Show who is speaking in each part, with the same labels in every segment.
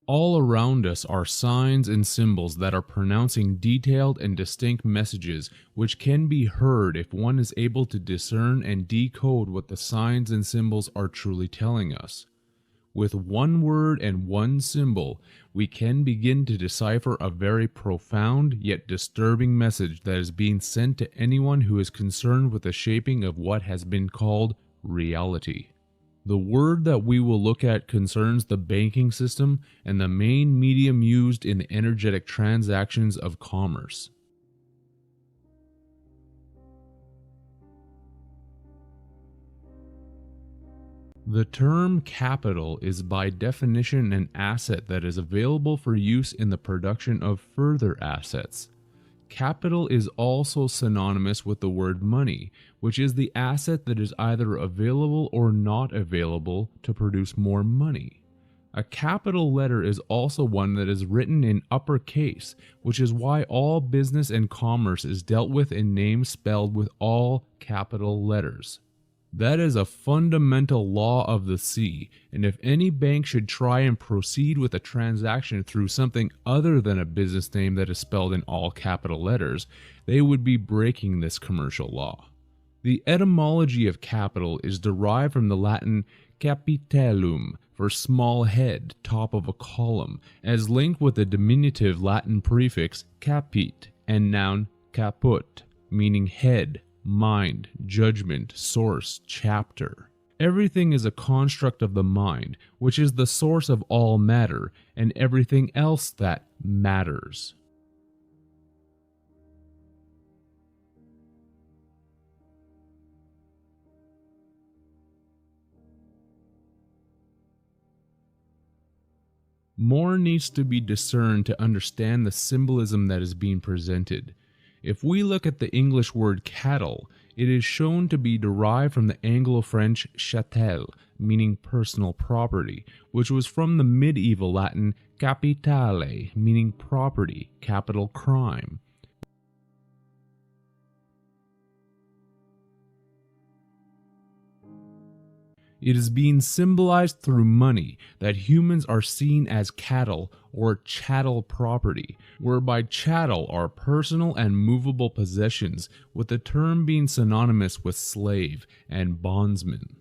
Speaker 1: All around us are signs and symbols that are pronouncing detailed and distinct messages which can be heard if one is able to discern and decode what the signs and symbols are truly telling us. With one word and one symbol, we can begin to decipher a very profound yet disturbing message that is being sent to anyone who is concerned with the shaping of what has been called reality. The word that we will look at concerns the banking system and the main medium used in the energetic transactions of commerce. The term capital is by definition an asset that is available for use in the production of further assets. Capital is also synonymous with the word money, which is the asset that is either available or not available to produce more money. A capital letter is also one that is written in uppercase, which is why all business and commerce is dealt with in names spelled with all capital letters. That is a fundamental law of the sea, and if any bank should try and proceed with a transaction through something other than a business name that is spelled in all capital letters, they would be breaking this commercial law. The etymology of capital is derived from the Latin capitellum, for small head, top of a column, as linked with the diminutive Latin prefix capit and noun caput, meaning head, mind, judgment, source, chapter. Everything is a construct of the mind, which is the source of all matter and everything else that matters. More needs to be discerned to understand the symbolism that is being presented. If we look at the English word cattle, it is shown to be derived from the Anglo-French châtel, meaning personal property, which was from the medieval Latin capitale, meaning property, capital crime. It is being symbolized through money that humans are seen as cattle or chattel property, whereby chattel are personal and movable possessions, with the term being synonymous with slave and bondsman.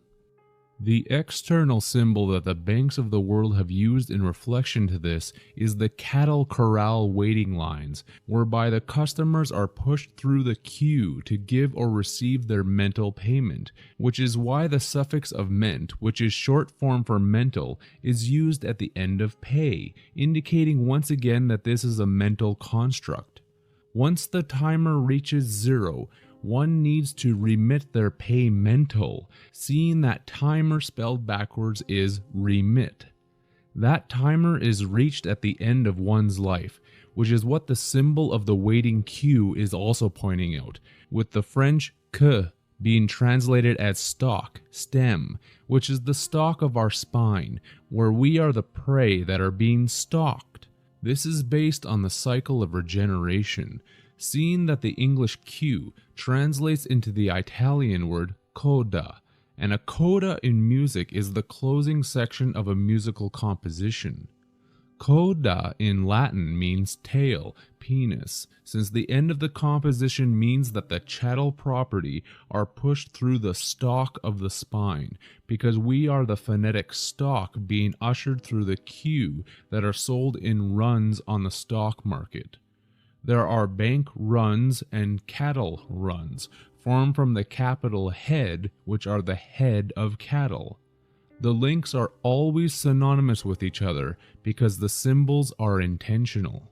Speaker 1: The external symbol that the banks of the world have used in reflection to this is the cattle corral waiting lines, whereby the customers are pushed through the queue to give or receive their mental payment, which is why the suffix of ment, which is short form for mental, is used at the end of pay, indicating once again that this is a mental construct. Once the timer reaches 0, one needs to remit their pay mental, seeing that timer spelled backwards is remit. That timer is reached at the end of one's life, which is what the symbol of the waiting queue is also pointing out, with the French que being translated as stalk, stem, which is the stalk of our spine, where we are the prey that are being stalked. This is based on the cycle of regeneration, seeing that the English Q translates into the Italian word coda, and a coda in music is the closing section of a musical composition. Coda in Latin means tail, penis, since the end of the composition means that the chattel property are pushed through the stalk of the spine, because we are the phonetic stock being ushered through the queue that are sold in runs on the stock market. There are bank runs and cattle runs, formed from the capital head, which are the head of cattle. The links are always synonymous with each other because the symbols are intentional.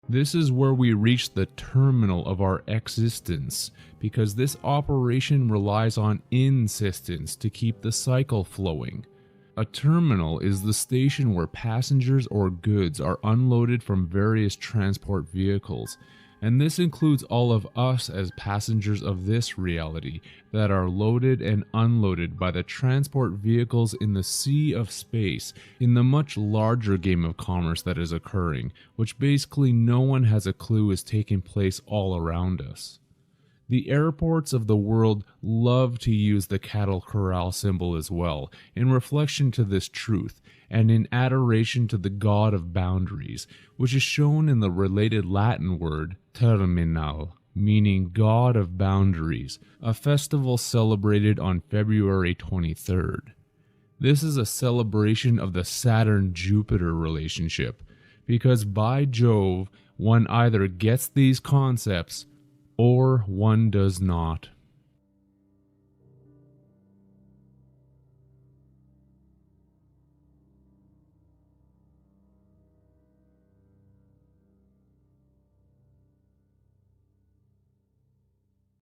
Speaker 1: This is where we reach the terminal of our existence, because this operation relies on insistence to keep the cycle flowing. A terminal is the station where passengers or goods are unloaded from various transport vehicles, and this includes all of us as passengers of this reality that are loaded and unloaded by the transport vehicles in the sea of space in the much larger game of commerce that is occurring, which basically no one has a clue is taking place all around us. The airports of the world love to use the cattle corral symbol as well, in reflection to this truth, and in adoration to the god of boundaries, which is shown in the related Latin word terminal, meaning god of boundaries, a festival celebrated on February 23rd. This is a celebration of the Saturn-Jupiter relationship, because by Jove, one either gets these concepts or one does not.